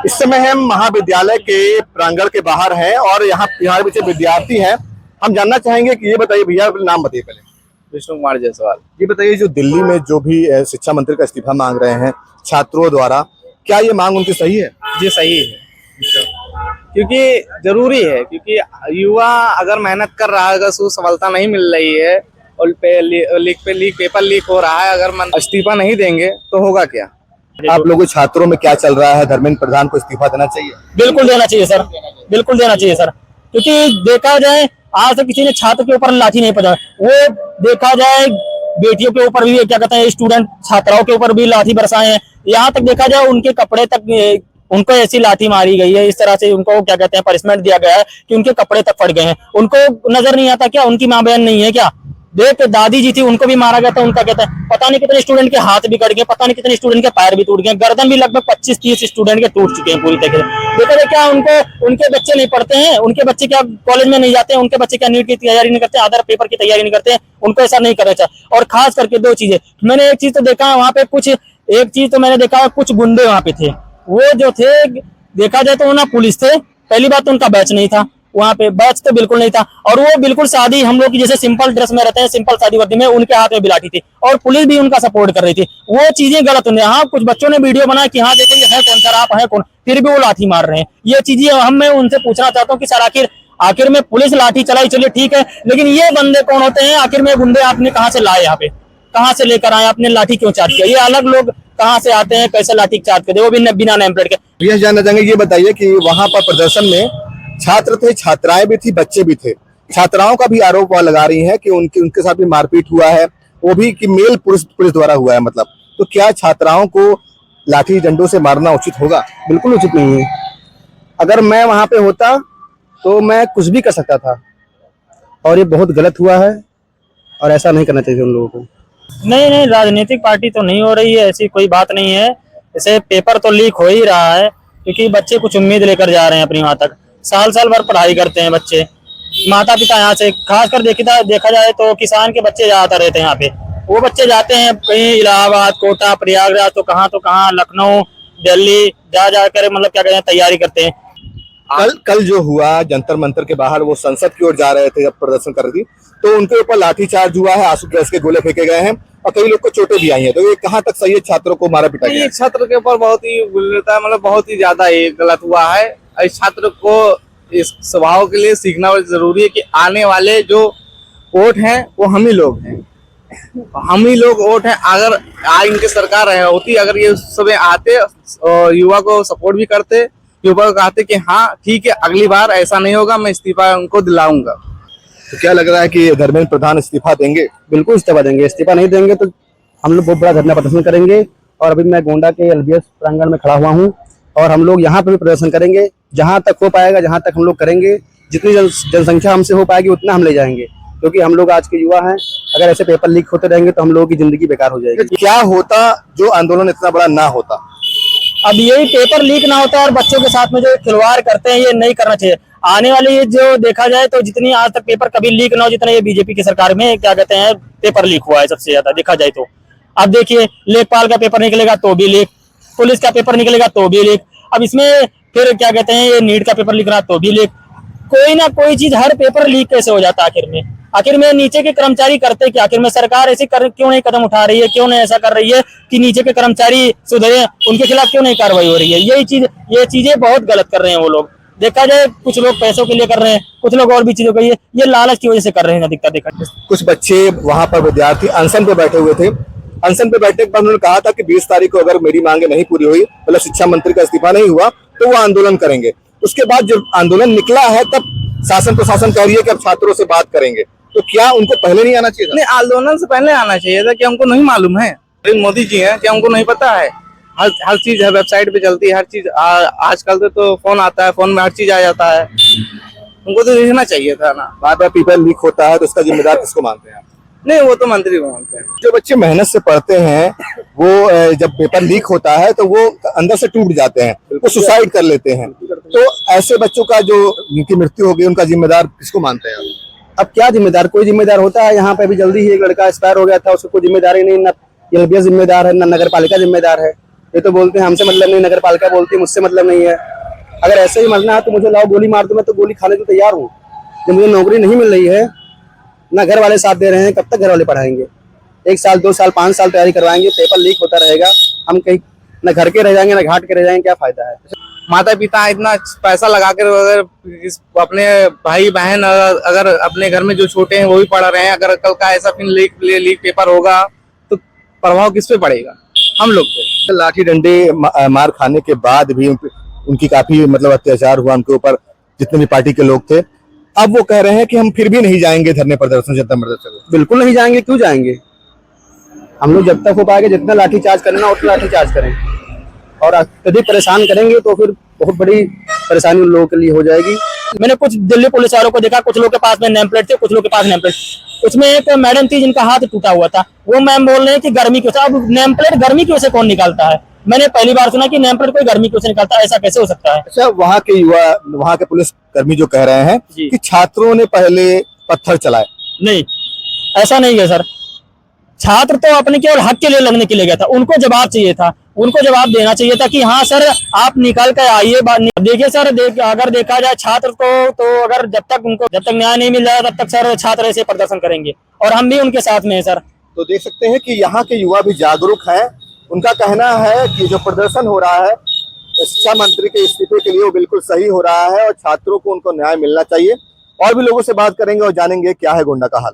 इस समय हम महाविद्यालय के प्रांगण के बाहर हैं और यहाँ हमारे पीछे विद्यार्थी हैं। हम जानना चाहेंगे कि ये बताइए भैया, नाम बताइए पहले। विष्णु कुमार जायसवाल। ये बताइए, जो दिल्ली में जो भी शिक्षा मंत्री का इस्तीफा मांग रहे हैं छात्रों द्वारा, क्या ये मांग उनकी सही है? जी सही है, क्योंकि जरूरी है, क्योंकि युवा अगर मेहनत कर रहा है, अगर उसको सफलता नहीं मिल रही है और पेपर लीक हो रहा है, अगर इस्तीफा नहीं देंगे तो होगा क्या? आप लोगों छात्रों में क्या चल रहा है? धर्मेंद्र प्रधान को इस्तीफा देना चाहिए? बिल्कुल देना चाहिए सर, बिल्कुल देना चाहिए सर, क्योंकि देखा जाए आज तक किसी ने छात्र के ऊपर लाठी नहीं पड़ा। वो देखा जाए बेटियों के ऊपर भी क्या कहते हैं, स्टूडेंट छात्राओं के ऊपर भी लाठी बरसाए हैं। यहाँ तक देखा जाए उनके कपड़े तक उनको ऐसी लाठी मारी गई है, इस तरह से उनको क्या कहते हैं पनिशमेंट दिया गया है कि उनके कपड़े तक फट गए हैं। उनको नजर नहीं आता क्या? उनकी माँ बहन नहीं है क्या? देख दादी जी थी, उनको भी मारा गया था। उनका कहता है पता नहीं कितने स्टूडेंट के हाथ भी कट गए, पता नहीं कितने स्टूडेंट के पैर भी टूट गए, गर्दन भी लगभग 25-30 स्टूडेंट के टूट चुके हैं पूरी तरीके से। देखा जाए क्या उनको उनके बच्चे नहीं पढ़ते हैं? उनके बच्चे क्या कॉलेज में नहीं जाते हैं? उनके बच्चे क्या नीट की तैयारी नहीं करते, अदर पेपर की तैयारी नहीं करते हैं? उनको ऐसा नहीं करना चाहिए। और खास करके दो चीजें मैंने एक चीज तो देखा है वहाँ पे, एक चीज तो मैंने देखा है, कुछ गुंडे वहाँ पे थे। वो जो थे देखा जाए तो ना पुलिस थे। पहली बात तो उनका बैच नहीं था वहाँ पे, बैच तो बिल्कुल नहीं था। और वो बिल्कुल सादी हम लोग की जैसे सिंपल ड्रेस में रहते हैं, सिंपल सादी वर्दी में, उनके हाथ में भी लाठी थी और पुलिस भी उनका सपोर्ट कर रही थी। वो चीजें गलत होंगे। हाँ, कुछ बच्चों ने वीडियो बनाया कि हाँ देखो ये है कौन सर, आप है कौन, फिर भी वो लाठी मार रहे हैं। ये चीजें हम मैं उनसे पूछना चाहता हूँ कि सर आखिर में पुलिस लाठी चलाई, चलिए ठीक है, लेकिन ये बंदे कौन होते हैं? आखिर में गुंडे आपने कहाँ से लाए? यहाँ पे कहाँ से लेकर आए? आपने लाठी क्यों चार्ज किया? ये अलग लोग कहाँ से आते हैं, कैसे लाठी चार्ज करते हैं, वो भी बिना नेम प्लेट के। ये जानना चाहेंगे, ये बताइए कि वहां पर प्रदर्शन में छात्र थे, छात्राएं भी थी, बच्चे भी थे। छात्राओं का भी आरोप लगा रही है कि उनके साथ भी मारपीट हुआ है, वो भी कि मेल पुलिस द्वारा हुआ है। मतलब तो क्या छात्राओं को लाठी डंडों से मारना उचित होगा? बिल्कुल उचित नहीं है। अगर मैं वहां पे होता तो मैं कुछ भी कर सकता था, और ये बहुत गलत हुआ है और ऐसा नहीं करना चाहिए उन लोगों को। नहीं, राजनीतिक पार्टी तो नहीं हो रही है, ऐसी कोई बात नहीं है। ऐसे पेपर तो लीक हो ही रहा है, क्योंकि बच्चे कुछ उम्मीद लेकर जा रहे हैं अपनी वहां तक। साल भर पढ़ाई करते हैं बच्चे, माता पिता यहाँ से खासकर देखा जाए तो किसान के बच्चे ज्यादातर रहते हैं यहाँ पे। वो बच्चे जाते हैं कहीं इलाहाबाद, कोटा, प्रयागराज, तो कहाँ लखनऊ, दिल्ली जाकर मतलब क्या कहते हैं तैयारी करते हैं। कल जो हुआ जंतर मंतर के बाहर, वो संसद की ओर जा रहे थे जब प्रदर्शन कर रही थी, तो उनके ऊपर लाठीचार्ज हुआ है, आंसू गैस के गोले फेंके गए हैं और कई लोग को चोटें भी आई हैं। तो ये कहाँ तक सही है? छात्रों को मारा पिटा गया? छात्र के ऊपर बहुत ही मतलब बहुत ही ज्यादा ये गलत हुआ है। इस छात्र को इस स्वभाव के लिए सीखना जरूरी है कि आने वाले जो वोट हैं वो हम ही लोग हैं, हम ही लोग वोट हैं। अगर आज इनकी सरकार रहे होती, अगर ये सब आते और युवा को सपोर्ट भी करते, युवा को कहते कि हाँ ठीक है अगली बार ऐसा नहीं होगा, मैं इस्तीफा उनको दिलाऊंगा। तो क्या लग रहा है कि धर्मेंद्र प्रधान इस्तीफा देंगे? बिल्कुल इस्तीफा देंगे। इस्तीफा नहीं देंगे तो हम लोग बहुत बड़ा धरना प्रदर्शन करेंगे। और अभी मैं गोंडा के एलबीएस प्रांगण में खड़ा हुआ हूँ और हम लोग यहाँ पे भी प्रदर्शन करेंगे, जहाँ तक हो पाएगा, जहाँ तक हम लोग करेंगे। जितनी जनसंख्या हमसे हो पाएगी उतना हम ले जाएंगे, क्योंकि हम लोग आज के युवा हैं। अगर ऐसे पेपर लीक होते रहेंगे तो हम लोगों की जिंदगी बेकार हो जाएगी। क्या होता जो आंदोलन इतना बड़ा ना होता? अब यही पेपर लीक ना होता है और बच्चों के साथ में जो खिलवाड़ करते हैं, ये नहीं करना चाहिए। आने वाली ये जो देखा जाए तो जितनी आज तक पेपर कभी लीक ना हो, जितना ये बीजेपी की सरकार में क्या कहते हैं पेपर लीक हुआ है सबसे ज्यादा देखा जाए तो। अब देखिए लेखपाल का पेपर निकलेगा तो भी लीक, पुलिस का पेपर निकलेगा तो भी लीक, अब इसमें फिर क्या कहते हैं ये नीट का पेपर लिख रहा तो भी लीक। कोई ना कोई चीज, हर पेपर लीक कैसे हो जाता है आखिर में नीचे के कर्मचारी करते क्या? आखिर में सरकार ऐसे क्यों नहीं कदम उठा रही है, क्यों नहीं ऐसा कर रही है कि नीचे के कर्मचारी सुधरे, उनके खिलाफ क्यों नहीं कार्रवाई हो रही है? ये चीजें बहुत गलत कर रहे हैं वो लोग। देखा जाए कुछ लोग पैसों के लिए कर रहे हैं, कुछ लोग और भी चीजों के लिए, ये लालच की वजह से कर रहे हैं अधिकतर। देखा कुछ बच्चे वहां पर विद्यार्थी अनशन पे बैठे हुए थे। अनशन पे बैठने के बाद उन्होंने कहा था कि 20 तारीख को अगर मेरी मांगे नहीं पूरी हुई, मतलब शिक्षा मंत्री का इस्तीफा नहीं हुआ, तो वो आंदोलन करेंगे। उसके बाद जब आंदोलन निकला है तब शासन प्रशासन कह रही है कि अब छात्रों से बात करेंगे। तो क्या उनको पहले नहीं आना चाहिए था? नहीं, आंदोलन से पहले आना चाहिए था। क्या हमको नहीं मालूम है? मोदी जी हैं, क्या हमको नहीं पता है? हर चीज है, वेबसाइट पे चलती है हर चीज। आजकल तो फोन आता है, फोन में हर चीज आ जाता है। उनको तो देखना चाहिए था ना। बार बार पेपर लीक होता है तो उसका जिम्मेदार किसको मानते हैं? नहीं, वो तो मंत्री को मानते हैं। जो बच्चे मेहनत से पढ़ते हैं वो जब पेपर लीक होता है तो वो अंदर से टूट जाते हैं, वो सुसाइड कर लेते हैं। तो ऐसे बच्चों का जो जिनकी मृत्यु हो गई, उनका जिम्मेदार किसको मानते हैं? अब क्या जिम्मेदार? कोई जिम्मेदार होता है? यहाँ पे भी जल्दी ही एक लड़का एक्सपायर हो गया था, उसको कोई जिम्मेदारी नहीं, ना एलबीएस जिम्मेदार है, ना नगर पालिका जिम्मेदार है। ये तो बोलते हैं हमसे मतलब नहीं, नगर पालिका बोलती है मुझसे मतलब नहीं है। अगर ऐसे ही मरना है तो मुझे लाओ गोली मार दो, मैं तो गोली खाने को तैयार हूँ। जब मुझे नौकरी नहीं मिल रही है, ना घर वाले साथ दे रहे हैं, कब तक घर वाले पढ़ाएंगे? 1 साल 2 साल 5 साल तैयारी करवाएंगे, पेपर लीक होता रहेगा, हम कहीं न घर के रह जाएंगे, ना घाट के रह जाएंगे, क्या फायदा है? माता पिता इतना पैसा लगा कर अगर अपने भाई बहन अगर अपने घर में जो छोटे हैं वो भी पढ़ रहे हैं, अगर कल का ऐसा फिर लीक पेपर होगा तो प्रभाव किस पे पड़ेगा? हम लोग पे। लाठी डंडे मार खाने के बाद भी उनकी काफी मतलब अत्याचार हुआ उनके ऊपर, जितने भी पार्टी के लोग थे। अब वो कह रहे हैं कि हम फिर भी नहीं जाएंगे धरने प्रदर्शन, जनता प्रदर्शन। बिल्कुल नहीं जाएंगे, क्यों जाएंगे? हम लोग जब तक हो पाएगा, जितना लाठी चार्ज करना उतना लाठी चार्ज करें, और अत्यधिक परेशान करेंगे तो फिर बहुत बड़ी परेशानी उन लोगों के लिए हो जाएगी। मैंने कुछ दिल्ली पुलिस वालों को देखा, कुछ लोग के पास में नेम प्लेट थे, कुछ लोग के पास नेम प्लेट। उसमें एक मैडम थी जिनका हाथ टूटा हुआ था, वो मैम बोल रहे हैं कि गर्मी की वजह से। अब नेम प्लेट गर्मी की वजह से कौन निकालता है? मैंने पहली बार सुना कि नेम प्लेट कोई गर्मी की वजह से निकालता है, ऐसा कैसे हो सकता है? अच्छा, वहाँ के युवा, वहाँ के पुलिस कर्मी जो कह रहे हैं जी। कि छात्रों ने पहले पत्थर चलाए। नहीं, ऐसा नहीं है सर। छात्र तो अपने केवल हक के लिए लड़ने के लिए गया था, उनको जवाब चाहिए था, उनको जवाब देना चाहिए था कि हाँ सर आप निकल कर आइए। देखिए सर, अगर देखा जाए छात्र को तो अगर जब तक न्याय नहीं मिल जाएगा तब तक सर छात्र ऐसे प्रदर्शन करेंगे, और हम भी उनके साथ में है सर। तो देख सकते हैं कि यहाँ के युवा भी जागरूक हैं। उनका कहना है कि जो प्रदर्शन हो रहा है शिक्षा मंत्री के इस्तीफे के लिए वो बिल्कुल सही हो रहा है, और छात्रों को उनको न्याय मिलना चाहिए। और भी लोगों से बात करेंगे और जानेंगे क्या है गोंडा का हाल।